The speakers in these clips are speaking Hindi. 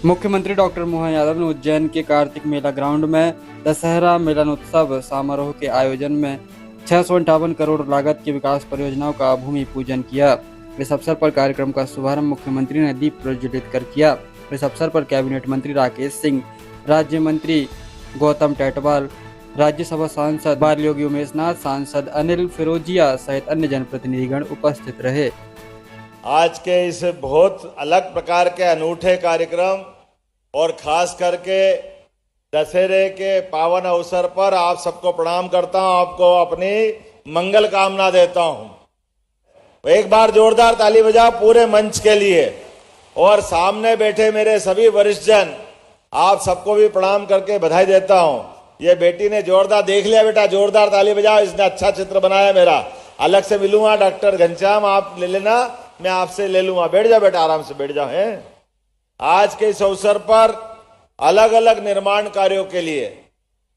मुख्यमंत्री डॉक्टर मोहन यादव ने उज्जैन के कार्तिक मेला ग्राउंड में दशहरा मिलनोत्सव समारोह के आयोजन में 658 करोड़ लागत की विकास परियोजनाओं का भूमि पूजन किया। इस अवसर पर कार्यक्रम का शुभारंभ मुख्यमंत्री ने दीप प्रज्वलित कर किया। इस अवसर पर कैबिनेट मंत्री राकेश सिंह, राज्य मंत्री गौतम टेटवाल, राज्यसभा सांसद बाल योगी उमेश नाथ, सांसद अनिल फिरोजिया सहित अन्य जनप्रतिनिधिगण उपस्थित रहे। आज के इस बहुत अलग प्रकार के अनूठे कार्यक्रम और खास करके दशहरे के पावन अवसर पर आप सबको प्रणाम करता हूं, आपको अपनी मंगल कामना देता हूं। एक बार जोरदार ताली बजाओ पूरे मंच के लिए। और सामने बैठे मेरे सभी वरिष्ठ जन, आप सबको भी प्रणाम करके बधाई देता हूं। ये बेटी ने जोरदार देख लिया, बेटा जोरदार ताली बजाओ, इसने अच्छा चित्र बनाया मेरा। अलग से मिलूंगा डॉक्टर घनश्याम, आप ले लेना, मैं आपसे ले लूंगा। बैठ जाओ बेटा, आराम से बैठ जाओ। है आज के इस अवसर पर अलग अलग निर्माण कार्यों के लिए,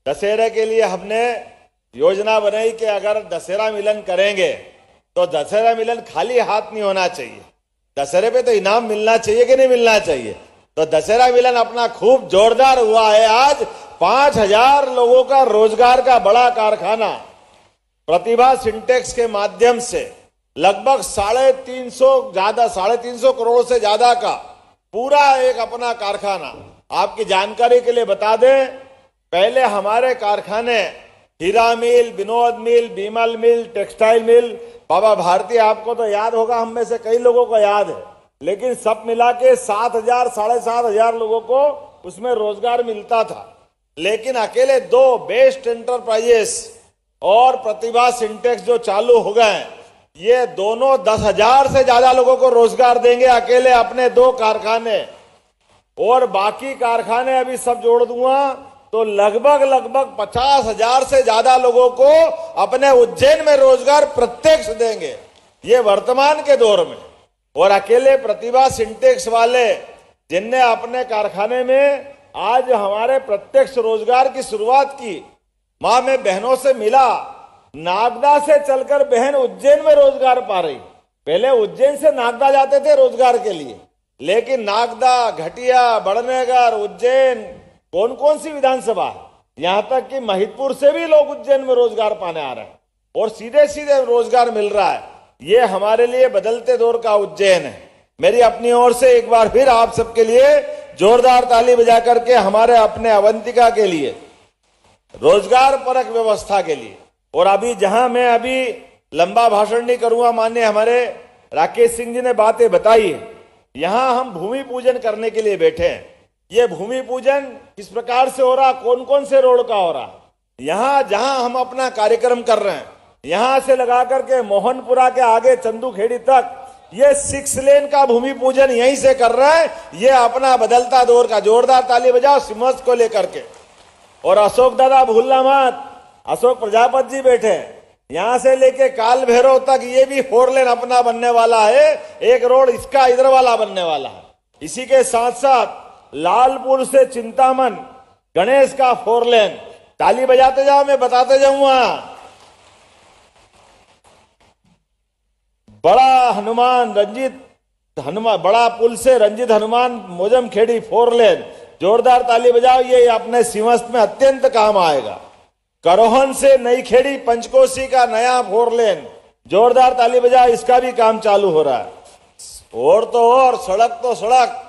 दशहरे के लिए हमने योजना बनाई कि अगर दशहरा मिलन करेंगे तो दशहरा मिलन खाली हाथ नहीं होना चाहिए। दशहरे पे तो इनाम मिलना चाहिए कि नहीं मिलना चाहिए। तो दशहरा मिलन अपना खूब जोरदार हुआ है। आज 5000 लोगों का रोजगार का बड़ा कारखाना प्रतिभा सिंटेक्स के माध्यम से लगभग 350 करोड़ से ज्यादा का पूरा एक अपना कारखाना। आपकी जानकारी के लिए बता दें, पहले हमारे कारखाने हीरा मिल, विनोद मिल, बीमल मिल, टेक्सटाइल मिल, बाबा भारती, आपको तो याद होगा, हम में से कई लोगों को याद है, लेकिन सब मिला के 7,000 7,500 लोगों को उसमें रोजगार मिलता था। लेकिन अकेले 2 बेस्ट एंटरप्राइजेस और प्रतिभा सिंटेक्स जो चालू हो गए, ये दोनों 10,000 से ज्यादा लोगों को रोजगार देंगे, अकेले अपने 2 कारखाने। और बाकी कारखाने अभी सब जोड़ दूंगा तो लगभग 50,000 से ज्यादा लोगों को अपने उज्जैन में रोजगार प्रत्यक्ष देंगे, ये वर्तमान के दौर में। और अकेले प्रतिभा सिंटेक्स वाले जिनने अपने कारखाने में आज हमारे प्रत्यक्ष रोजगार की शुरुआत की, मां में बहनों से मिला, नागदा से चलकर बहन उज्जैन में रोजगार पा रही। पहले उज्जैन से नागदा जाते थे रोजगार के लिए, लेकिन नागदा, घटिया, बड़नेगर, उज्जैन, कौन कौन सी विधानसभा है, यहां तक कि महिदपुर से भी लोग उज्जैन में रोजगार पाने आ रहे हैं और सीधे सीधे रोजगार मिल रहा है। ये हमारे लिए बदलते दौर का उज्जैन है। मेरी अपनी ओर से एक बार फिर आप सबके लिए जोरदार ताली बजा करके हमारे अपने अवंतिका के लिए, रोजगार परक व्यवस्था के लिए। और अभी जहां मैं अभी लंबा भाषण नहीं करूंगा, माननीय हमारे राकेश सिंह जी ने बातें बताई है, यहां हम भूमि पूजन करने के लिए बैठे हैं। ये भूमि पूजन किस प्रकार से हो रहा, कौन कौन से रोड का हो रहा, यहां जहां हम अपना कार्यक्रम कर रहे हैं, यहां से लगा करके मोहनपुरा के आगे चंदूखेड़ी तक, ये 6 लेन का भूमि पूजन यहीं से कर रहे हैं। ये अपना बदलता दौर का, जोरदार ताली बजाओ सिमस को लेकर के। और अशोक दादा भूलना मत, अशोक प्रजापति जी बैठे हैं, यहां से लेके काल भैरव तक ये भी 4 लेन अपना बनने वाला है। एक रोड इसका इधर वाला बनने वाला है। इसी के साथ साथ लालपुर से चिंतामन गणेश का 4 लेन। ताली बजाते जाओ, मैं बताते जाऊंगा। बड़ा हनुमान बड़ा पुल से रंजित हनुमान मोजम खेड़ी 4 लेन, जोरदार ताली बजाओ, ये अपने सिमस्त में अत्यंत काम आएगा। करोहन से नई खेड़ी पंचकोशी का नया 4 लेन, जोरदार ताली बजाओ, इसका भी काम चालू हो रहा है। और तो और, सड़क तो सड़क,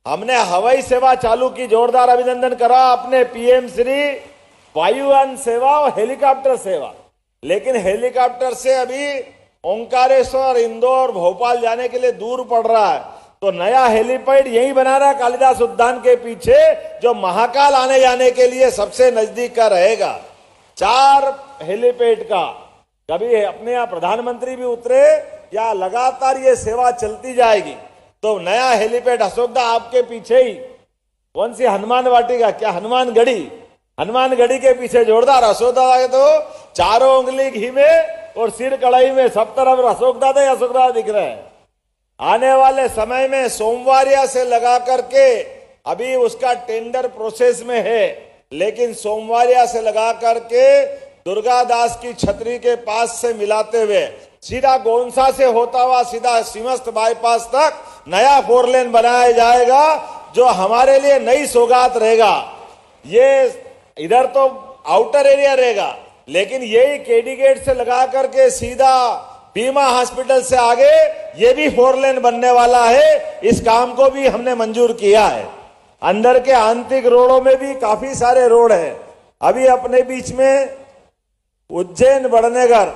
हमने हवाई सेवा चालू की, जोरदार अभिनंदन करा अपने पीएम श्री वायुयान सेवा और हेलीकॉप्टर सेवा। लेकिन हेलीकॉप्टर से अभी ओंकारेश्वर, इंदौर, भोपाल जाने के लिए दूर पड़ रहा है, तो नया हेलीपैड यही बना रहा है कालिदास उद्यान के पीछे, जो महाकाल आने जाने के लिए सबसे नजदीक का रहेगा। 4 हेलीपैड का, कभी अपने यहाँ प्रधानमंत्री भी उतरे या लगातार ये सेवा चलती जाएगी। तो नया हेलीपैड अशोकदा आपके पीछे ही, कौन सी हनुमान वाटिका, क्या हनुमानगढ़ी के पीछे जोरदार अशोकदा के तो 4 उंगली घी में और सिर कढ़ाई में, सब तरफ अशोकदा दिख रहे हैं। आने वाले समय में सोमवारिया से लगा करके, अभी उसका टेंडर प्रोसेस में है, लेकिन सोमवारिया से लगा करके दुर्गादास की छतरी के पास से मिलाते हुए सीधा गोंसा से होता हुआ सीधा सिमस्त बाईपास तक नया 4 लेन बनाया जाएगा, जो हमारे लिए नई सौगात रहेगा। ये इधर तो आउटर एरिया रहेगा, लेकिन यही केडी गेट से लगा करके सीधा बीमा हॉस्पिटल से आगे ये भी 4 लेन बनने वाला है। इस काम को भी हमने मंजूर किया है। अंदर के आंतरिक रोडों में भी काफी सारे रोड हैं। अभी अपने बीच में उज्जैन बड़नेगर,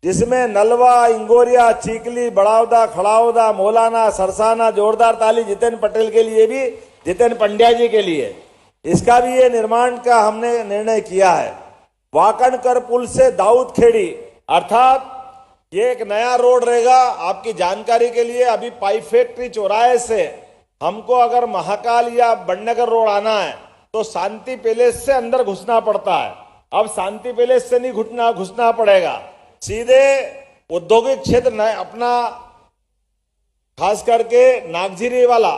जिसमें नलवा, इंगोरिया, चीकली, बड़ावदा, खड़ावदा, मौलाना, सरसाना, जोरदार ताली जितेन पटेल के लिए भी, जितेन पंड्या जी के लिए, इसका भी ये निर्माण का हमने निर्णय किया है। वाकणकर पुल से दाऊद खेड़ी, अर्थात ये एक नया रोड रहेगा। आपकी जानकारी के लिए, अभी पाइप फैक्ट्री चौराहे से हमको अगर महाकाल या बड़नगर रोड आना है तो शांति पैलेस से अंदर घुसना पड़ता है। अब शांति पैलेस से नहीं घुसना पड़ेगा, सीधे औद्योगिक क्षेत्र अपना खास करके नागझिरी वाला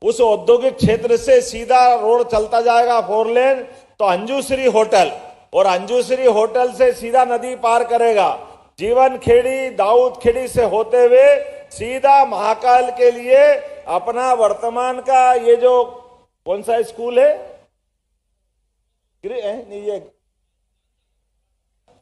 उस औद्योगिक क्षेत्र से सीधा रोड चलता जाएगा 4 लेन, तो अंजुश्री होटल, और अंजुश्री होटल से सीधा नदी पार करेगा। जीवन खेड़ी, दाऊद खेड़ी से होते हुए सीधा महाकाल के लिए अपना वर्तमान का ये जो कौन सा स्कूल है, ये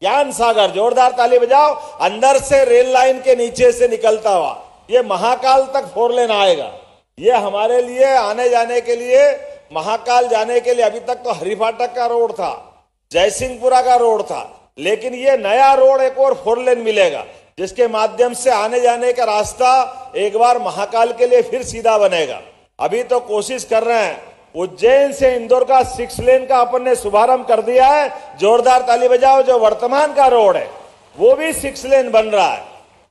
ज्ञान सागर, जोरदार ताली बजाओ, अंदर से रेल लाइन के नीचे से निकलता हुआ ये महाकाल तक 4 लेन आएगा। ये हमारे लिए आने जाने के लिए, महाकाल जाने के लिए, अभी तक तो हरिफाटक का रोड था, जयसिंहपुरा का रोड था, लेकिन ये नया रोड एक और 4 लेन मिलेगा, जिसके माध्यम से आने जाने का रास्ता एक बार महाकाल के लिए फिर सीधा बनेगा। अभी तो कोशिश कर रहे हैं, उज्जैन से इंदौर का 6 लेन का अपन ने शुभारंभ कर दिया है। जोरदार ताली बजाओ। जो वर्तमान का रोड है वो भी 6 लेन बन रहा है,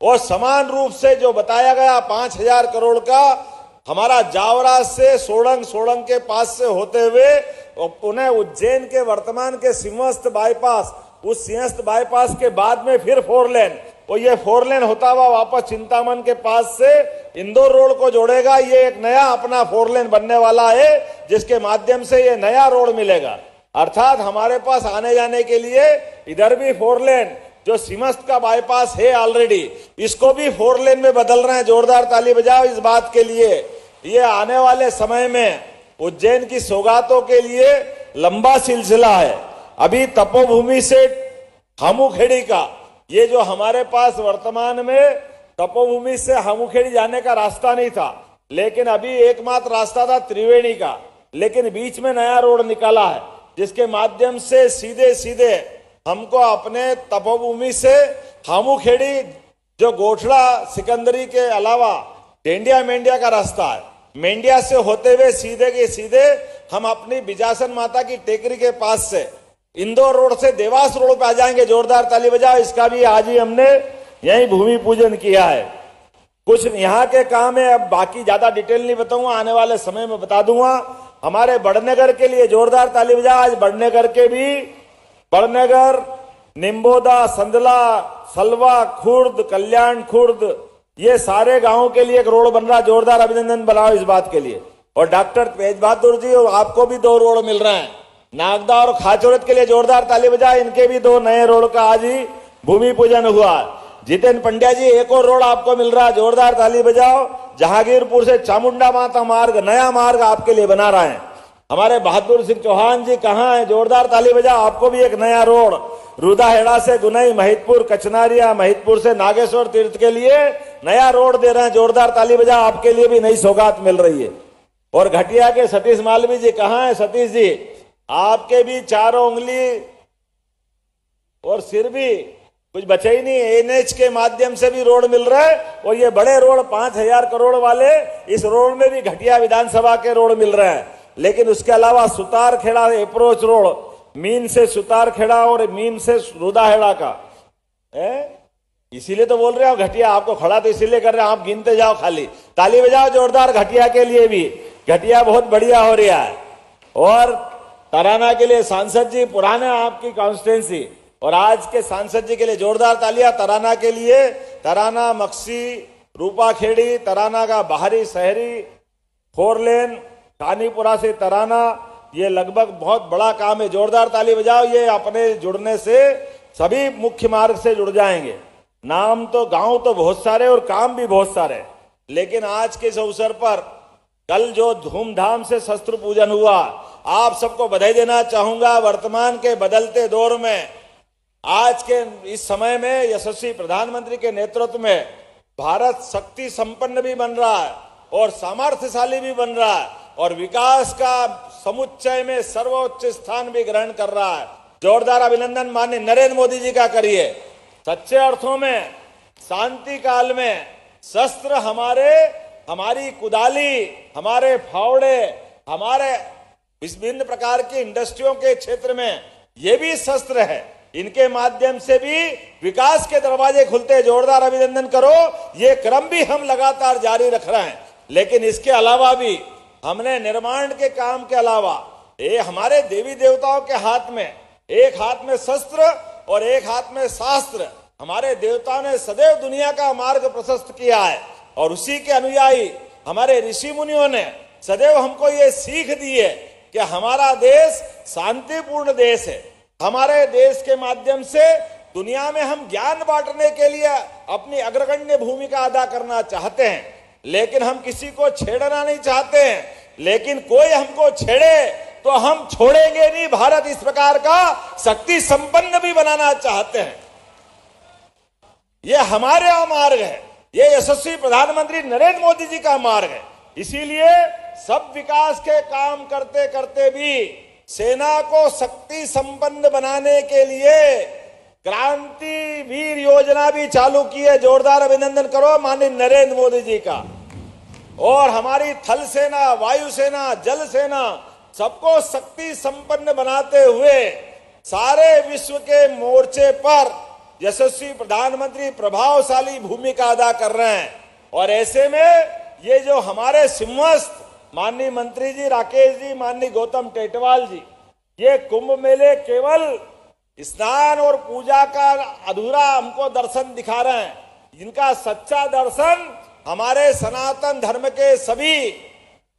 और समान रूप से जो बताया गया 5000 करोड़ का हमारा जावरा से सोडंग, सोडंग के पास से होते हुए और पुनः उज्जैन के वर्तमान के सिंहस्थ बाईपास, उस सिंहस्थ बाईपास के बाद में फिर 4 लेन, और ये 4 लेन होता हुआ वापस चिंतामन के पास से इंदौर रोड को जोड़ेगा। ये एक नया अपना 4 लेन बनने वाला है, जिसके माध्यम से ये नया रोड मिलेगा। अर्थात हमारे पास आने जाने के लिए इधर भी 4 लेन, जो सिमस्त का बाईपास है ऑलरेडी, इसको भी 4 लेन में बदल रहे हैं। जोरदार ताली बजाओ इस बात के लिए। ये आने वाले समय में उज्जैन की सौगातों के लिए लंबा सिलसिला है। अभी तपोभूमि से हामुखेड़ी का, ये जो हमारे पास वर्तमान में तपोभूमि से हामुखेड़ी जाने का रास्ता नहीं था, लेकिन अभी एकमात्र रास्ता था त्रिवेणी का, लेकिन बीच में नया रोड निकाला है, जिसके माध्यम से सीधे सीधे हमको अपने तपोभूमि से हामुखेड़ी, जो गोठड़ा सिकंदरी के अलावा डेंडिया मेंडिया का रास्ता है, मेंडिया से होते हुए सीधे के सीधे हम अपनी बिजासन माता की टेकरी के पास से इंदौर रोड से देवास रोड पे आ जाएंगे। जोरदार ताली बजाओ। इसका भी आज ही हमने यही भूमि पूजन किया है। कुछ यहाँ के काम है, अब बाकी ज्यादा डिटेल नहीं बताऊंगा, आने वाले समय में बता दूंगा। हमारे बड़नगर के लिए जोरदार ताली बजाओ। आज बड़नगर के भी, बड़नगर, निम्बोदा, संदला, सलवा, खुर्द, कल्याण खुर्द, ये सारे गांवों के लिए एक रोड बन रहा है। जोरदार अभिनंदन बनाओ इस बात के लिए। और डॉक्टर तेज बहादुर जी, और आपको भी 2 रोड मिल रहे हैं, नागदा और खाचौरत के लिए जोरदार ताली बजाए। इनके भी 2 नए रोड का आज ही भूमि पूजन हुआ। जितेन पंड्या जी, एक और रोड आपको मिल रहा है, जोरदार ताली बजाओ। जहांगीरपुर से चामुंडा माता मार्ग, नया मार्ग आपके लिए बना रहे हैं। हमारे बहादुर सिंह चौहान जी कहाँ हैं? जोरदार ताली बजाओ। आपको भी एक नया रोड रुदाहेड़ा से गुनई, महितपुर, कचनारिया, महितपुर से नागेश्वर तीर्थ के लिए नया रोड दे रहे हैं। जोरदार ताली बजाओ। आपके लिए भी नई सौगात मिल रही है। और घटिया के सतीश मालवी जी कहाँ हैं? सतीश जी, आपके भी 4 उंगली और सिर भी कुछ बचे ही नहीं। एनएच के माध्यम से भी रोड मिल रहा है, और ये बड़े रोड 5000 करोड़ वाले, इस रोड में भी घटिया विधानसभा के रोड मिल रहे हैं। लेकिन उसके अलावा Sutar Kheda approach road, mean से सुतार खेड़ा और मीन से रुदाहेड़ा का है, इसीलिए तो बोल रहे हो घटिया। आपको खड़ा तो इसीलिए कर रहे हैं, आप गिनते जाओ खाली। ताली बजाओ जोरदार घटिया के लिए भी। घटिया बहुत बढ़िया हो रहा है। और तराना के लिए सांसद जी, पुराने आपकी कॉन्स्टिट्यूंसी, और आज के सांसद जी के लिए जोरदार तालियां। तराना के लिए, तराना, मक्सी, रूपाखेड़ी, तराना का बाहरी शहरी 4 लेन, कानीपुरा से तराना, ये लगभग बहुत बड़ा काम है। जोरदार ताली बजाओ। ये अपने जुड़ने से सभी मुख्य मार्ग से जुड़ जाएंगे। नाम तो, गांव तो बहुत सारे और काम भी बहुत सारे, लेकिन आज के इस अवसर पर कल जो धूमधाम से शस्त्र पूजन हुआ, आप सबको बधाई देना चाहूंगा। वर्तमान के बदलते दौर में, आज के इस समय में यशस्वी प्रधानमंत्री के नेतृत्व में भारत शक्ति संपन्न भी बन रहा है और सामर्थ्यशाली भी बन रहा है और विकास का समुच्चय में सर्वोच्च स्थान भी ग्रहण कर रहा है। जोरदार अभिनंदन माननीय नरेंद्र मोदी जी का करिए। सच्चे अर्थों में शांति काल में शस्त्र हमारी कुदाली, हमारे फावड़े, हमारे विभिन्न प्रकार की इंडस्ट्रियों के क्षेत्र में ये भी शस्त्र है। इनके माध्यम से भी विकास के दरवाजे खुलते। जोरदार अभिनंदन करो। ये क्रम भी हम लगातार जारी रख रहे हैं। लेकिन इसके अलावा भी हमने निर्माण के काम के अलावा ये हमारे देवी देवताओं के हाथ में, एक हाथ में शस्त्र और एक हाथ में शास्त्र, हमारे देवताओं ने सदैव दुनिया का मार्ग प्रशस्त किया है और उसी के अनुयायी हमारे ऋषि मुनियों ने सदैव हमको ये सीख दी है कि हमारा देश शांतिपूर्ण देश है। हमारे देश के माध्यम से दुनिया में हम ज्ञान बांटने के लिए अपनी अग्रगण्य भूमिका अदा करना चाहते हैं, लेकिन हम किसी को छेड़ना नहीं चाहते हैं। लेकिन कोई हमको छेड़े तो हम छोड़ेंगे नहीं। भारत इस प्रकार का शक्ति संपन्न भी बनाना चाहते हैं। यह हमारे मार्ग है, यह यशस्वी प्रधानमंत्री नरेंद्र मोदी जी का मार्ग है। इसीलिए सब विकास के काम करते करते भी सेना को शक्ति संपन्न बनाने के लिए क्रांति वीर योजना भी चालू की है। जोरदार अभिनंदन करो माननीय नरेंद्र मोदी जी का। और हमारी थल सेना, वायु सेना, जल सेना सबको शक्ति संपन्न बनाते हुए सारे विश्व के मोर्चे पर यशस्वी प्रधानमंत्री प्रभावशाली भूमिका अदा कर रहे हैं। और ऐसे में ये जो हमारे सिंहस्थ माननीय मंत्री जी राकेश जी, माननीय गौतम टेटवाल जी, ये कुंभ मेले केवल स्नान और पूजा का अधूरा हमको दर्शन दिखा रहे हैं। इनका सच्चा दर्शन हमारे सनातन धर्म के सभी,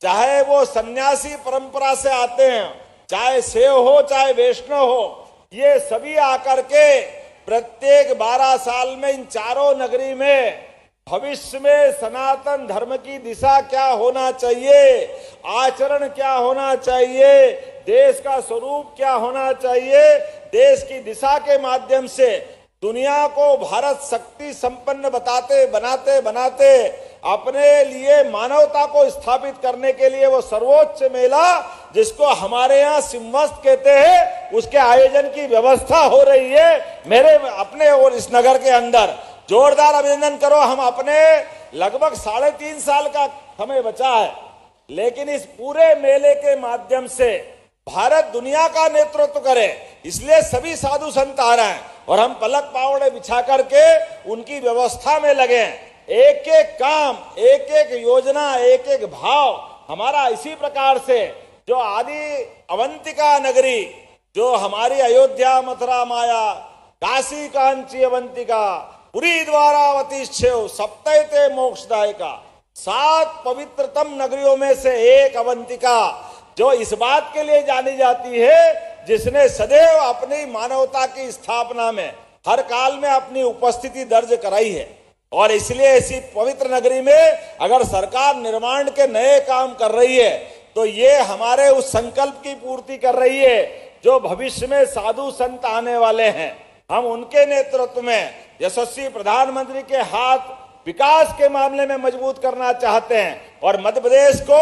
चाहे वो सन्यासी परंपरा से आते हैं, चाहे शैव हो, चाहे वैष्णव हो, ये सभी आकर के प्रत्येक 12 साल में इन चारों नगरी में भविष्य में सनातन धर्म की दिशा क्या होना चाहिए, आचरण क्या होना चाहिए, देश का स्वरूप क्या होना चाहिए, देश की दिशा के माध्यम से दुनिया को भारत शक्ति संपन्न बनाते बनाते अपने लिए मानवता को स्थापित करने के लिए वो सर्वोच्च मेला, जिसको हमारे यहाँ सिंहस्थ कहते हैं, उसके आयोजन की व्यवस्था हो रही है मेरे अपने और इस नगर के अंदर। जोरदार अभिनंदन करो। हम अपने लगभग 3.5 साल का समय बचा है, लेकिन इस पूरे मेले के माध्यम से भारत दुनिया का नेतृत्व करे, इसलिए सभी साधु संत आ रहे हैं और हम पलक पावड़े बिछा करके उनकी व्यवस्था में लगे। एक एक काम, एक एक योजना, एक एक भाव हमारा इसी प्रकार से जो आदि अवंतिका नगरी, जो हमारी अयोध्या, मथुरा, माया, काशी कांची अवंतिका, पुरी द्वारावती शिव, सप्तैते मोक्षदायिका, 7 पवित्रतम नगरियों में से एक अवंतिका, जो इस बात के लिए जानी जाती है जिसने सदैव अपनी मानवता की स्थापना में हर काल में अपनी उपस्थिति दर्ज कराई है। और इसलिए ऐसी पवित्र नगरी में अगर सरकार निर्माण के नए काम कर रही है तो ये हमारे उस संकल्प की पूर्ति कर रही है जो भविष्य में साधु संत आने वाले हैं। हम उनके नेतृत्व में यशस्वी प्रधानमंत्री के हाथ विकास के मामले में मजबूत करना चाहते हैं और मध्य प्रदेश को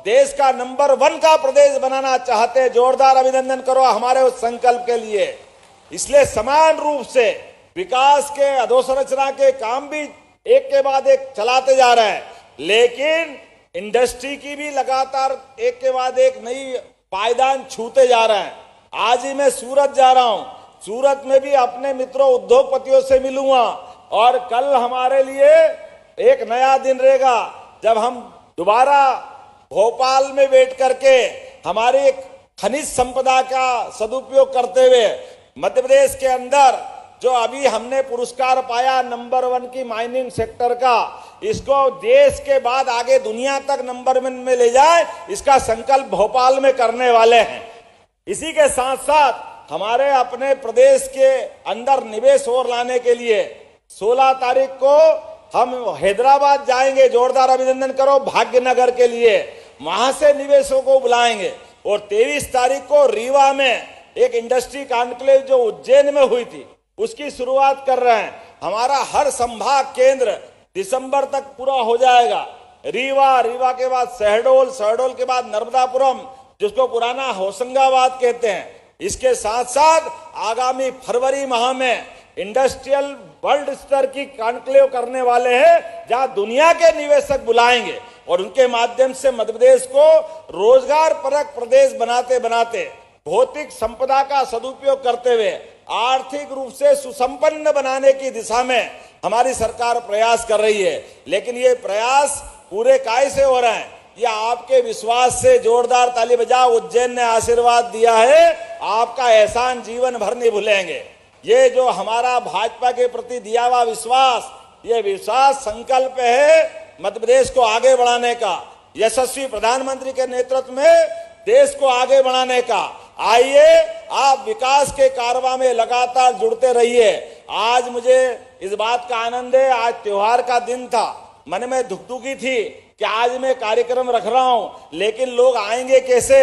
देश का नंबर 1 का प्रदेश बनाना चाहते हैं। जोरदार अभिनंदन करो हमारे उस संकल्प के लिए। इसलिए समान रूप से विकास के अधोसंरचना के काम भी एक के बाद एक चलाते जा रहे हैं, लेकिन इंडस्ट्री की भी लगातार एक के बाद एक नई पायदान छूते जा रहे हैं। आज ही मैं सूरत जा रहा हूं, सूरत में भी अपने मित्रों उद्योगपतियों से मिलूंगा और कल हमारे लिए एक नया दिन रहेगा जब हम दोबारा भोपाल में बैठ करके हमारी खनिज संपदा का सदुपयोग करते हुए मध्य प्रदेश के अंदर जो अभी हमने पुरस्कार पाया नंबर 1 की माइनिंग सेक्टर का, इसको देश के बाद आगे दुनिया तक नंबर 1 में ले जाए, इसका संकल्प भोपाल में करने वाले हैं। इसी के साथ साथ हमारे अपने प्रदेश के अंदर निवेश और लाने के लिए 16 तारीख को हम हैदराबाद जाएंगे। जोरदार अभिनंदन करो भाग्यनगर के लिए। वहां से निवेशकों को बुलाएंगे। और 23 तारीख को रीवा में एक इंडस्ट्री कॉन्क्लेव जो उज्जैन में हुई थी उसकी शुरुआत कर रहे हैं। हमारा हर संभाग केंद्र दिसंबर तक पूरा हो जाएगा। रीवा के बाद शहडोल के बाद नर्मदापुरम, जिसको पुराना होशंगाबाद कहते हैं। इसके साथ साथ आगामी फरवरी माह में इंडस्ट्रियल वर्ल्ड स्तर की कॉन्क्लेव करने वाले हैं, जहां दुनिया के निवेशक बुलाएंगे और उनके माध्यम से मध्य प्रदेश को रोजगार परक प्रदेश बनाते बनाते, भौतिक संपदा का सदुपयोग करते हुए आर्थिक रूप से सुसंपन्न बनाने की दिशा में हमारी सरकार प्रयास कर रही है। लेकिन ये प्रयास पूरे काय से हो रहे हैं, ये आपके विश्वास से। जोरदार ताली बजाओ। उज्जैन ने आशीर्वाद दिया है, आपका एहसान जीवन भर नहीं भूलेंगे। ये जो हमारा भाजपा के प्रति दिया हुआ विश्वास, ये विश्वास संकल्प है मध्य प्रदेश को आगे बढ़ाने का, यशस्वी प्रधानमंत्री के नेतृत्व में देश को आगे बढ़ाने का। आइए, आप विकास के कारवां में लगातार जुड़ते रहिए। आज मुझे इस बात का आनंद है, आज त्योहार का दिन था, मन में धुकधुकी थी कि आज मैं कार्यक्रम रख रहा हूं, लेकिन लोग आएंगे कैसे?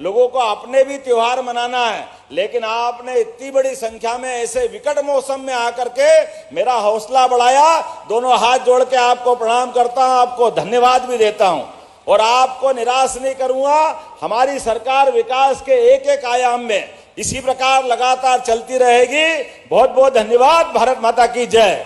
लोगों को अपने भी त्योहार मनाना है। लेकिन आपने इतनी बड़ी संख्या में ऐसे विकट मौसम में आकर के मेरा हौसला बढ़ाया। दोनों हाथ जोड़ के आपको प्रणाम करता हूं, आपको धन्यवाद भी देता हूं और आपको निराश नहीं करूंगा। हमारी सरकार विकास के एक एक आयाम में इसी प्रकार लगातार चलती रहेगी। बहुत बहुत धन्यवाद। भारत माता की जय।